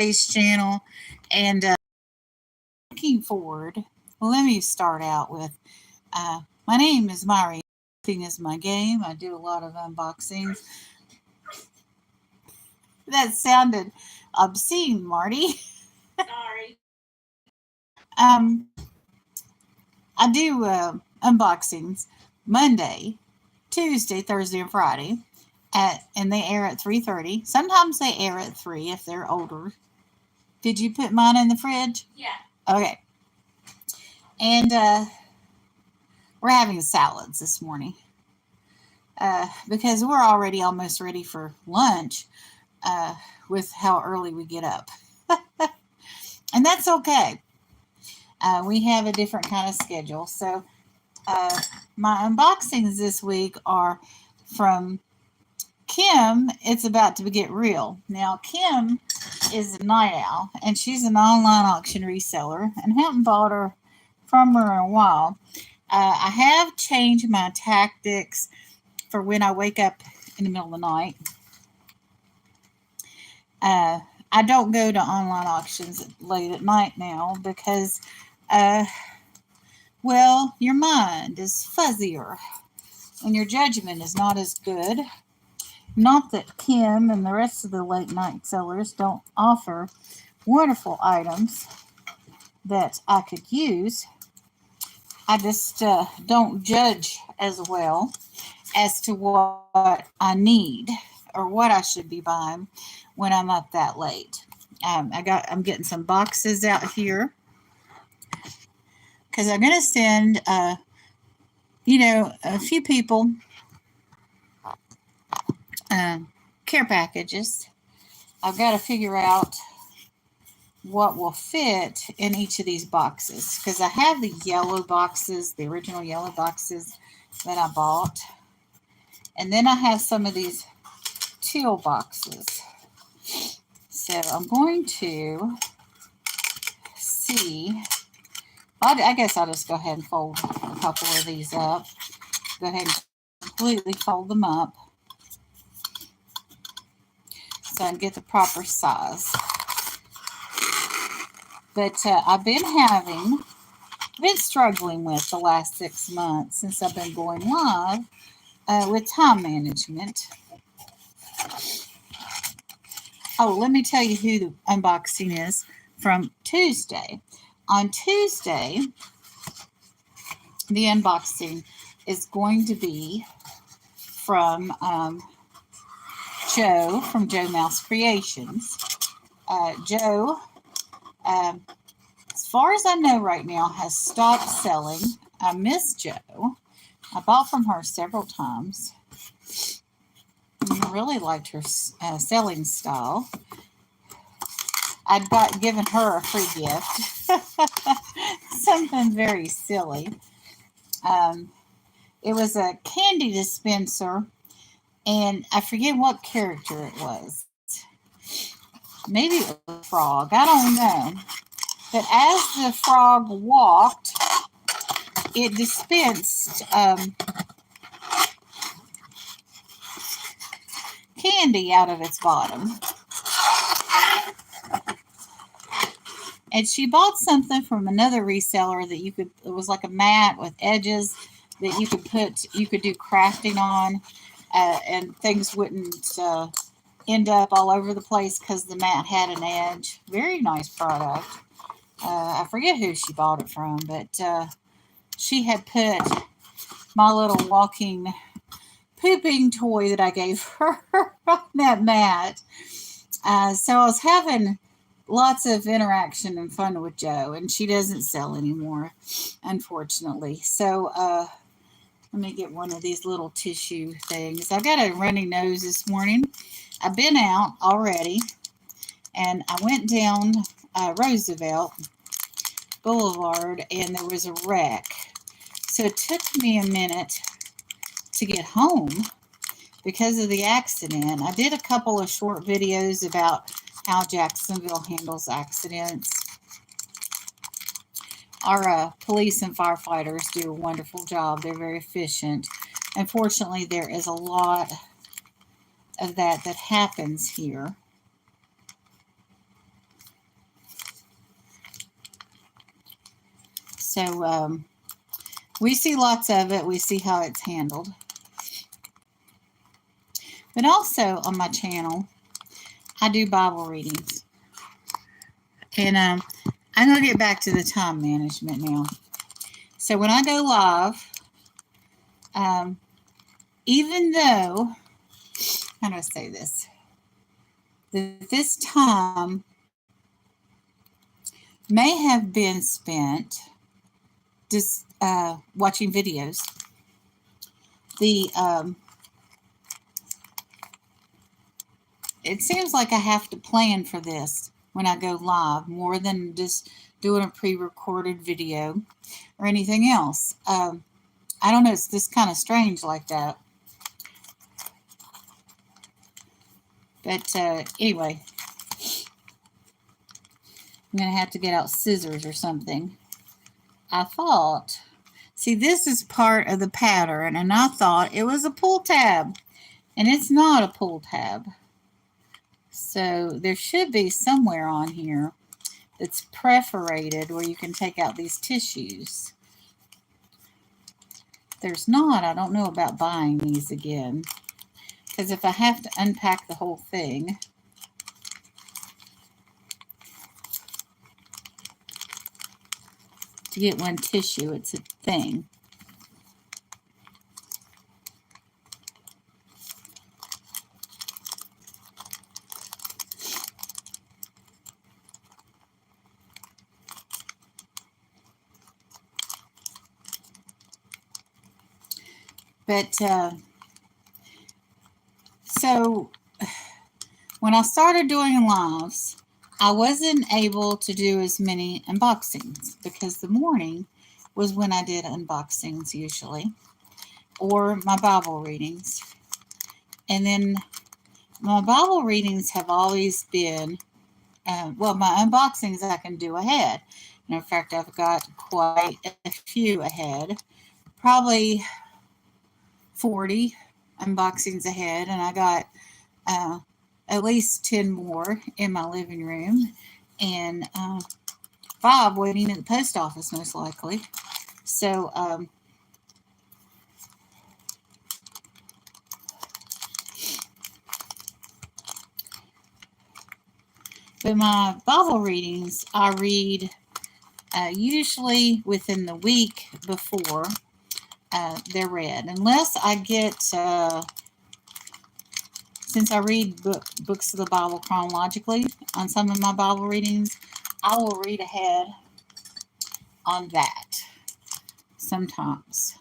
channel, and looking forward. Well, let me start out with my name is Mari. Thing is my game. I do a lot of unboxings. That sounded obscene, Marty. Sorry. Um, I do unboxings Monday, Tuesday, Thursday, and Friday, and they air at 3:30. Sometimes they air at 3 if they're older. Did you put mine in the fridge? Yeah. Okay. And we're having salads this morning because we're already almost ready for lunch with how early we get up. And that's okay. We have a different kind of schedule. So my unboxings this week are from Kim. It's about to get real. Now, Kim is a night owl, and she's an online auction reseller, and haven't bought her from her in a while. I have changed my tactics for when I wake up in the middle of the night. I don't go to online auctions late at night now because, well, your mind is fuzzier and your judgment is not as good. Not that Kim and the rest of the late night sellers don't offer wonderful items that I could use. I just don't judge as well as to what I need or what I should be buying when I'm up that late. I'm getting some boxes out here because I'm going to send a few people care packages. I've got to figure out what will fit in each of these boxes because I have the yellow boxes, the original yellow boxes that I bought, and then I have some of these teal boxes. So I'm going to see. I guess I'll just go ahead and fold a couple of these up. Go ahead and completely fold them up so I can get the proper size. But I've been struggling with the last 6 months since I've been going live with time management. Oh, let me tell you who the unboxing is from Tuesday. On Tuesday, the unboxing is going to be from Joe from Joe Mouse Creations. Joe, as far as I know right now, has stopped selling. I miss Joe. I bought from her several times. I really liked her selling style. I'd given her a free gift. Something very silly. It was a candy dispenser, and I forget what character it was. Maybe it was a frog. I don't know. But as the frog walked, it dispensed candy out of its bottom. And she bought something from another reseller that it was like a mat with edges that you could do crafting on, and things wouldn't end up all over the place because the mat had an edge. Very nice product. I forget who she bought it from, but she had put my little walking pooping toy that I gave her on that mat. So I was having lots of interaction and fun with Joe, and she doesn't sell anymore, unfortunately. So let me get one of these little tissue things. I've got a runny nose this morning. I've been out already, and I went down Roosevelt Boulevard, and there was a wreck. So it took me a minute to get home because of the accident. I did a couple of short videos about how Jacksonville handles accidents. Our police and firefighters do a wonderful job. They're very efficient. Unfortunately, there is a lot of that happens here. So we see lots of it. We see how it's handled. But also on my channel, I do Bible readings. And I'm going to get back to the time management now. So when I go live, even though, how do I say this? This time may have been spent just watching videos. It seems like I have to plan for this when I go live more than just doing a pre-recorded video or anything else. I don't know, it's just kind of strange like that. But anyway, I'm going to have to get out scissors or something. I thought, see, this is part of the pattern, and I thought it was a pull tab, and it's not a pull tab. So there should be somewhere on here that's perforated where you can take out these tissues. If there's not, I don't know about buying these again. Because if I have to unpack the whole thing, to get one tissue, it's a thing. But so when I started doing lives, I wasn't able to do as many unboxings because the morning was when I did unboxings usually, or my Bible readings. And then my Bible readings have always been, well, my unboxings I can do ahead. And in fact, I've got quite a few ahead, probably 40 unboxings ahead, and I got at least 10 more in my living room, and 5 waiting at the post office most likely. So but my Bible readings I read usually within the week before they're read, unless I get since I read books of the Bible chronologically on some of my Bible readings, I will read ahead on that sometimes,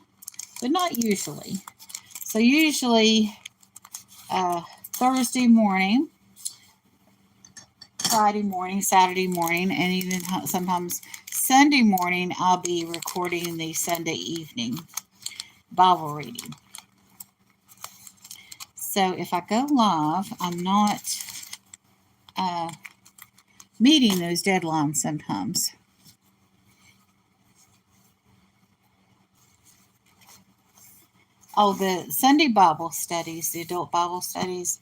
but not usually. So usually Thursday morning, Friday morning, Saturday morning, and even sometimes Sunday morning, I'll be recording the Sunday evening Bible reading. So if I go live, I'm not meeting those deadlines sometimes. Oh, the Sunday Bible studies, the adult Bible studies,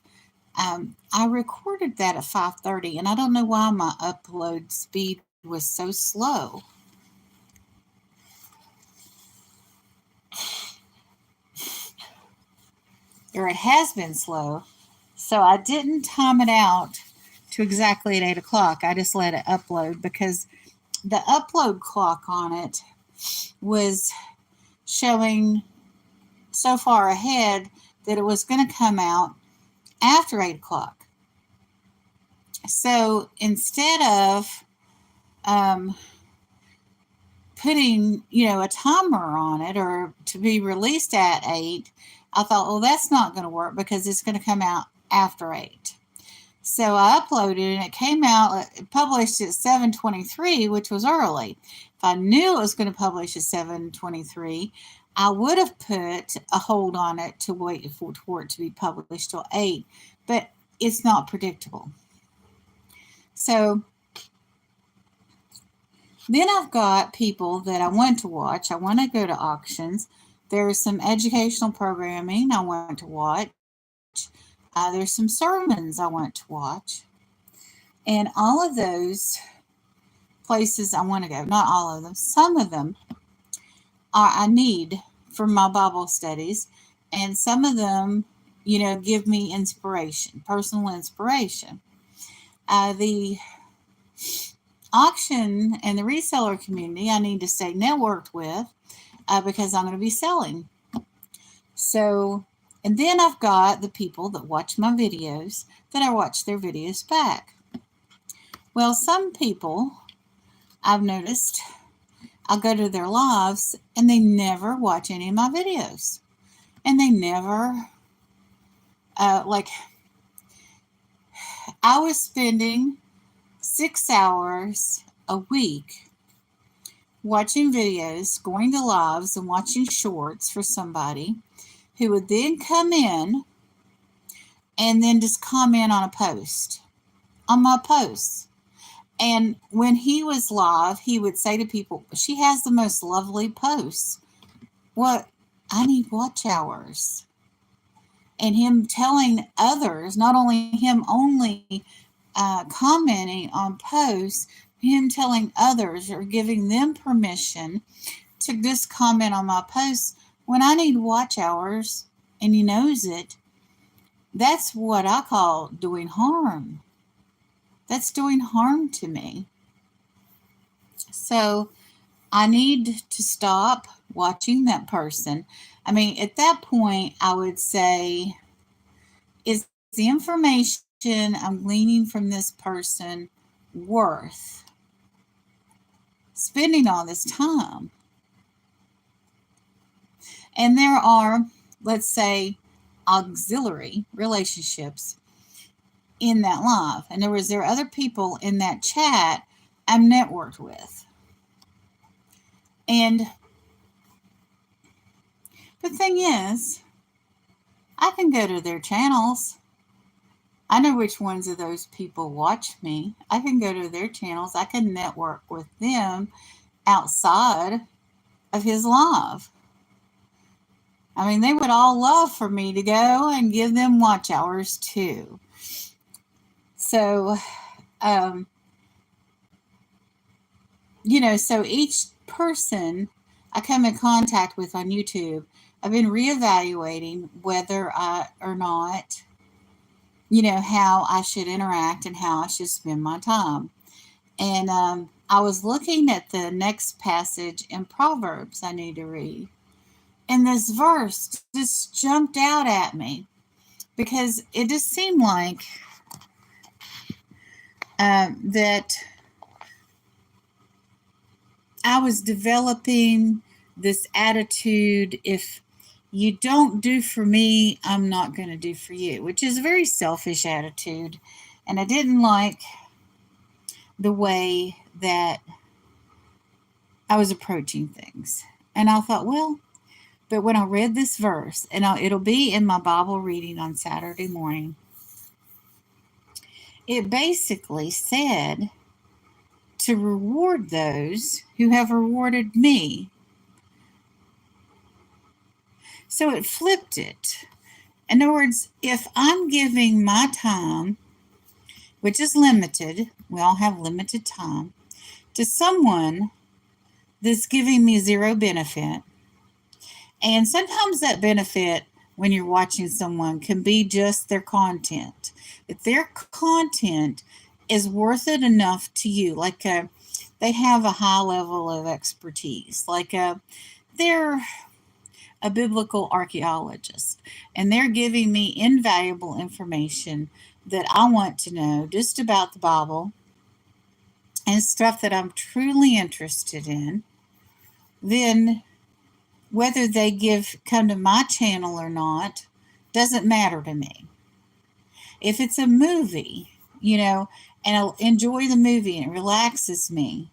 I recorded that at 5:30, and I don't know why my upload speed was so slow. Or it has been slow. So I didn't time it out to exactly at 8 o'clock. I just let it upload because the upload clock on it was showing so far ahead that it was going to come out after 8 o'clock. So instead of putting, a timer on it or to be released at 8, I thought, well, that's not going to work because it's going to come out after 8. So I uploaded and it came out, it published at 7:23, which was early. If I knew it was going to publish at 7:23, I would have put a hold on it to wait for it to be published till 8, but it's not predictable. So then I've got people that I want to watch. I want to go to auctions. There's some educational programming I want to watch. There's some sermons I want to watch. And all of those places I want to go. Not all of them. Some of them I need for my Bible studies, and some of them, give me inspiration, personal inspiration. The auction and the reseller community I need to stay networked with because I'm going to be selling. So, and then I've got the people that watch my videos that I watch their videos back. Well, some people I've noticed I'll go to their lives and they never watch any of my videos. And they never, I was spending 6 hours a week watching videos, going to lives and watching shorts for somebody who would then come in and then just comment on my posts. And when he was live, he would say to people, she has the most lovely posts. What? I need watch hours. And him telling others, not only him only commenting on posts, him telling others or giving them permission to just comment on my posts when I need watch hours, and he knows it. That's what I call doing harm. That's doing harm to me. So I need to stop watching that person. I mean, at that point, I would say, is the information I'm gleaning from this person worth spending all this time? And there are, let's say, auxiliary relationships in that live. And there are other people in that chat I'm networked with. And the thing is, I can go to their channels. I know which ones of those people watch me. I can go to their channels. I can network with them outside of his live. I mean, they would all love for me to go and give them watch hours too. So, so each person I come in contact with on YouTube, I've been reevaluating whether or not, how I should interact and how I should spend my time. And I was looking at the next passage in Proverbs I need to read. And this verse just jumped out at me because it just seemed like that I was developing this attitude, if you don't do for me, I'm not going to do for you, which is a very selfish attitude. And I didn't like the way that I was approaching things. And I thought, well, but when I read this verse, and it'll be in my Bible reading on Saturday morning, it basically said to reward those who have rewarded me. So it flipped it. In other words, if I'm giving my time, which is limited, we all have limited time, to someone that's giving me zero benefit, and sometimes that benefit when you're watching someone can be just their content. If their content is worth it enough to you, like they have a high level of expertise, like they're a biblical archaeologist, and they're giving me invaluable information that I want to know just about the Bible and stuff that I'm truly interested in, then whether they come to my channel or not doesn't matter to me. If it's a movie, and I'll enjoy the movie and it relaxes me,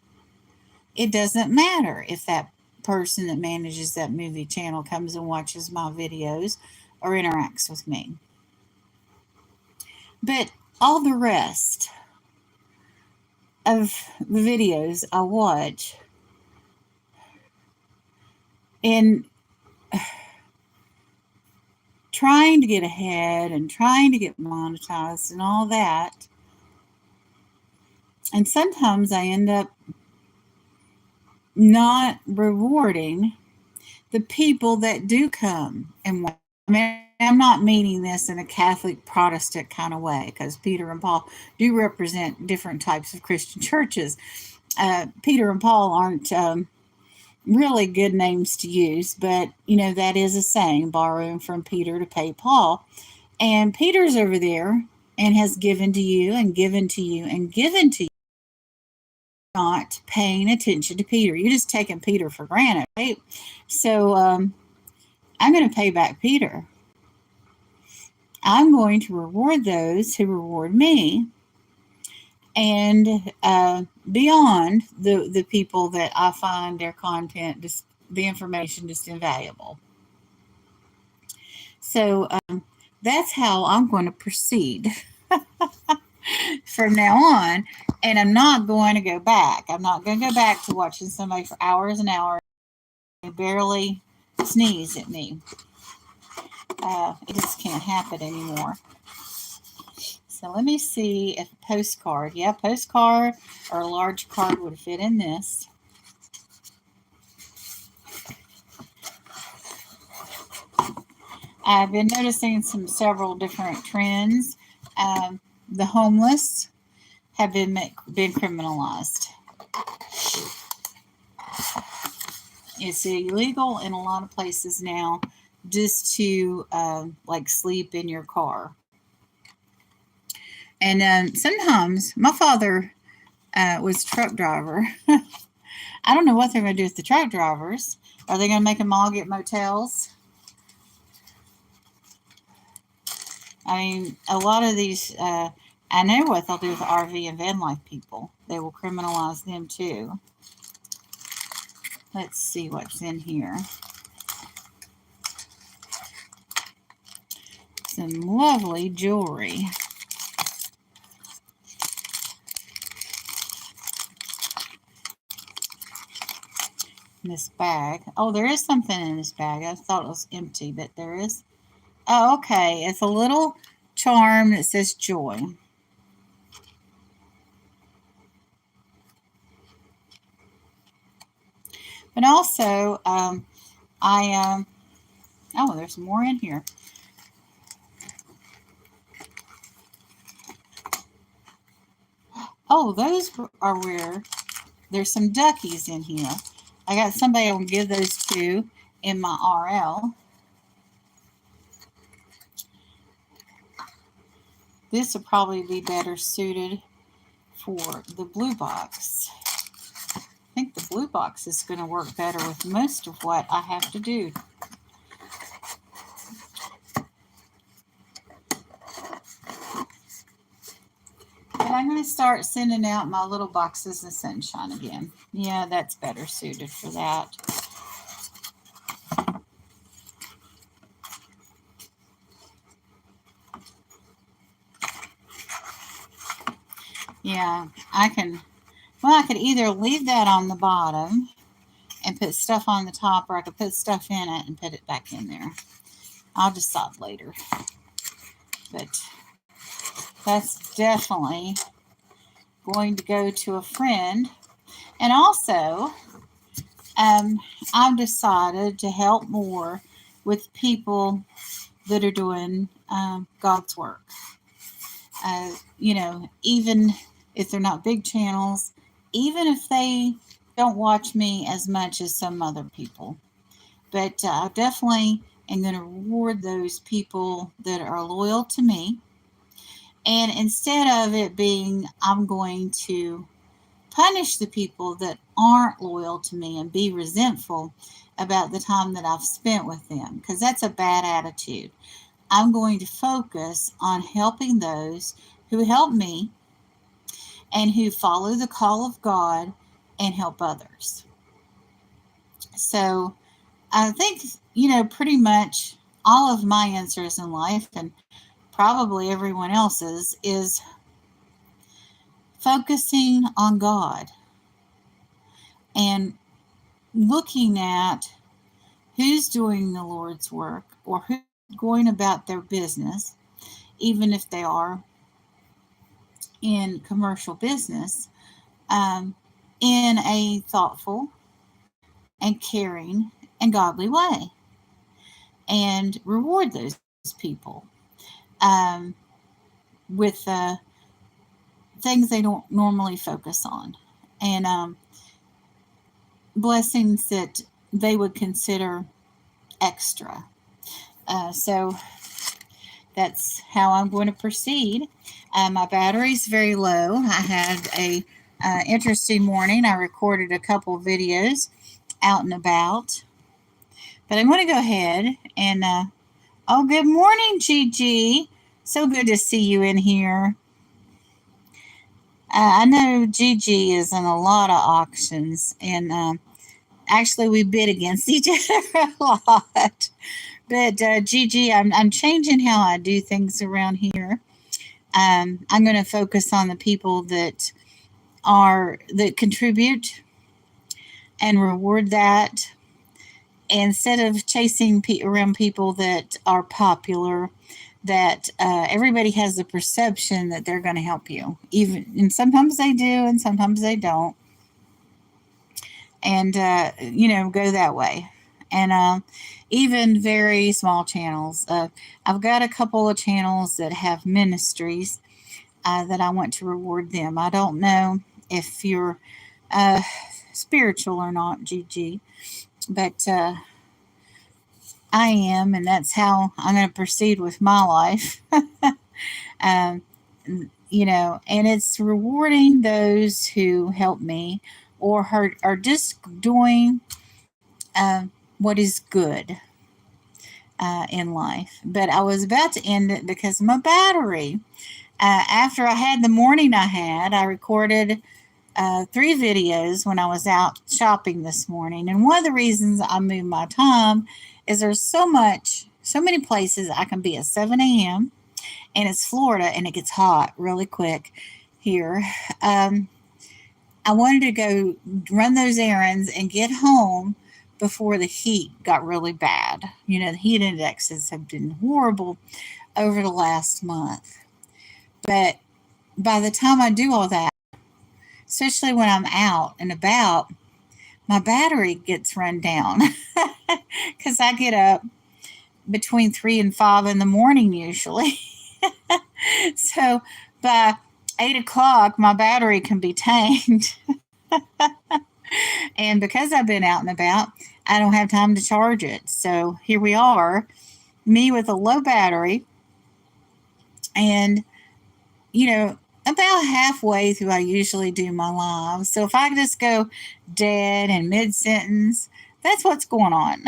it doesn't matter if that person that manages that movie channel comes and watches my videos or interacts with me. But all the rest of the videos I watch, and trying to get ahead and trying to get monetized and all that. And sometimes I end up not rewarding the people that do come and watch. I mean, I'm not meaning this in a Catholic Protestant kind of way, because Peter and Paul do represent different types of Christian churches. Peter and Paul aren't really good names to use, but that is a saying, borrowing from Peter to pay Paul. And Peter's over there and has given to you and given to you and given to you, not paying attention to Peter. You're just taking Peter for granted, right? So I'm going to pay back Peter. I'm going to reward those who reward me, and beyond the people that I find their content, just the information, just invaluable. So that's how I'm going to proceed from now on. And I'm not going to go back. I'm not going to go back to watching somebody for hours and hours and barely sneeze at me. It just can't happen anymore. So let me see if a postcard, postcard or a large card would fit in this. I've been noticing several different trends. The homeless have been criminalized. It's illegal in a lot of places now just to like sleep in your car. And sometimes my father was a truck driver. I don't know what they're going to do with the truck drivers. Are they going to make them all get motels? I mean, a lot of these, I know what they'll do with RV and van life people. They will criminalize them too. Let's see what's in here. Some lovely jewelry. This bag. Oh, there is something in this bag. I thought it was empty, but there is. Oh, okay. It's a little charm that says joy. But also, oh, there's more in here. Oh, those are where there's some duckies in here. I got somebody I will give those to in my RL. This would probably be better suited for the blue box. I think the blue box is going to work better with most of what I have to do. But I'm going to start sending out my little boxes of sunshine again. Yeah, that's better suited for that. Yeah, I could either leave that on the bottom and put stuff on the top, or I could put stuff in it and put it back in there. I'll decide later. But that's definitely going to go to a friend. And also, I've decided to help more with people that are doing God's work. Even if they're not big channels, even if they don't watch me as much as some other people. But I definitely am going to reward those people that are loyal to me. And instead of it being, I'm going to punish the people that aren't loyal to me and be resentful about the time that I've spent with them, because that's a bad attitude. I'm going to focus on helping those who help me and who follow the call of God and help others. So I think, pretty much all of my answers in life, and probably everyone else's, is focusing on God and looking at who's doing the Lord's work or who's going about their business, even if they are in commercial business, in a thoughtful and caring and godly way, and reward those people um, with things they don't normally focus on, and blessings that they would consider extra. So that's how I'm going to proceed. My battery's very low. I had a interesting morning. I recorded a couple videos out and about, but I'm going to go ahead and oh, good morning, Gigi. So good to see you in here. I know Gigi is in a lot of auctions, and actually we bid against each other a lot. But Gigi, I'm changing how I do things around here. I'm going to focus on the people that contribute and reward that, instead of chasing around people that are popular. That everybody has the perception that they're going to help you, and sometimes they do, and sometimes they don't. And go that way. And even very small channels. I've got a couple of channels that have ministries that I want to reward them. I don't know if you're spiritual or not, Gigi, but I am, and that's how I'm going to proceed with my life. um, and it's rewarding those who help me or are just doing what is good in life. But I was about to end it because of my battery. After I had the morning I recorded 3 videos when I was out shopping this morning. And one of the reasons I moved my time is there's so many places I can be at 7 a.m. and it's Florida and it gets hot really quick here. I wanted to go run those errands and get home before the heat got really bad. The heat indexes have been horrible over the last month. But by the time I do all that, especially when I'm out and about, my battery gets run down because I get up between 3 and 5 in the morning usually. So by 8 o'clock, my battery can be tanked. And because I've been out and about, I don't have time to charge it. So here we are, me with a low battery. And, about halfway through, I usually do my live. So if I just go dead in mid-sentence, that's what's going on.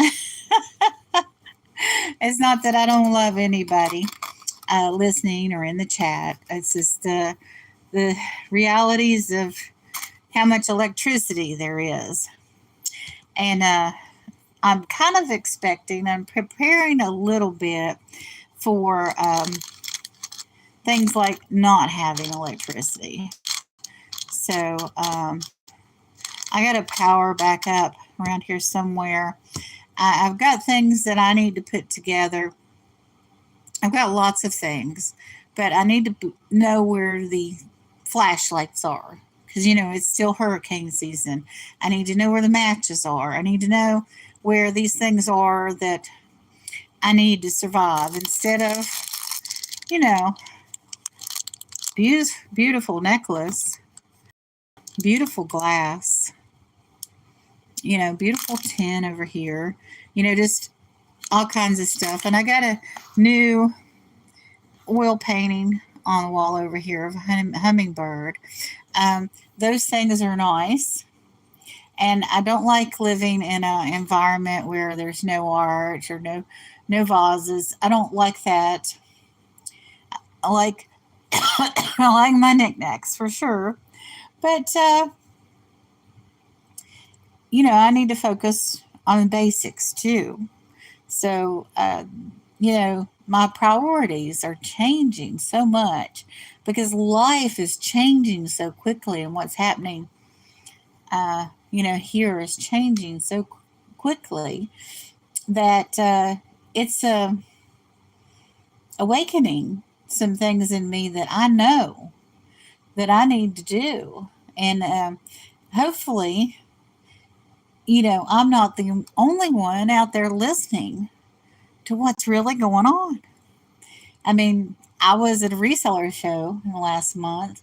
It's not that I don't love anybody listening or in the chat. It's just the realities of how much electricity there is. And I'm kind of I'm preparing a little bit for things like not having electricity. So I got to power back up around here somewhere. I've got things that I need to put together. I've got lots of things, but I need to know where the flashlights are because, it's still hurricane season. I need to know where the matches are. I need to know where these things are that I need to survive instead of, beautiful necklace, beautiful glass, beautiful tin over here, just all kinds of stuff. And I got a new oil painting on the wall over here of a hummingbird. Those things are nice. And I don't like living in an environment where there's no art or no vases. I don't like that. I like I like my knickknacks for sure. But I need to focus on the basics too. So my priorities are changing so much because life is changing so quickly, and what's happening here is changing so quickly that it's awakening some things in me that I know that I need to do. And hopefully I'm not the only one out there listening to what's really going on. I mean, I was at a reseller show last month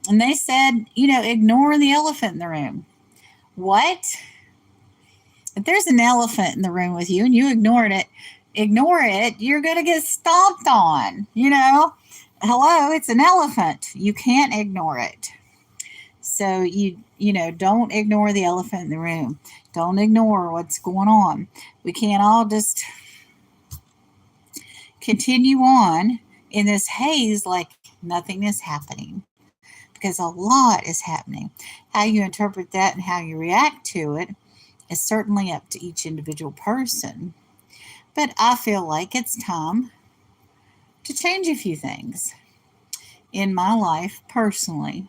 and they said, ignore the elephant in the room. What? If there's an elephant in the room with you and you ignore it, you're going to get stomped on, Hello, it's an elephant. You can't ignore it. So don't ignore the elephant in the room. Don't ignore what's going on. We can't all just continue on in this haze like nothing is happening, because a lot is happening. How you interpret that and how you react to it is certainly up to each individual person. But I feel like it's time to change a few things in my life personally.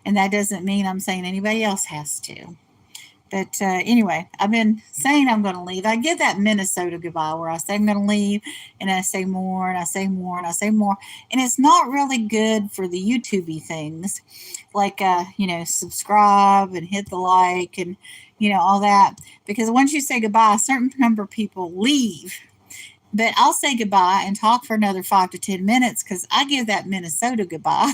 And that doesn't mean I'm saying anybody else has to. But anyway, I've been saying I'm going to leave. I give that Minnesota goodbye where I say I'm going to leave, and I say more, and I say more, and I say more. And it's not really good for the YouTube-y things like, subscribe and hit the like and, all that. Because once you say goodbye, a certain number of people leave. But I'll say goodbye and talk for another 5 to 10 minutes because I give that Minnesota goodbye.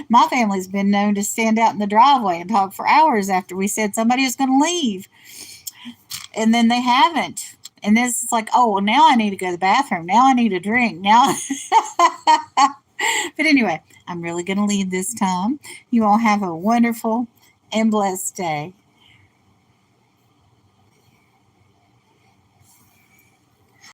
My family's been known to stand out in the driveway and talk for hours after we said somebody was going to leave. And then they haven't. And this is like, oh, well, now I need to go to the bathroom. Now I need a drink. Now. But anyway, I'm really going to leave this time. You all have a wonderful and blessed day.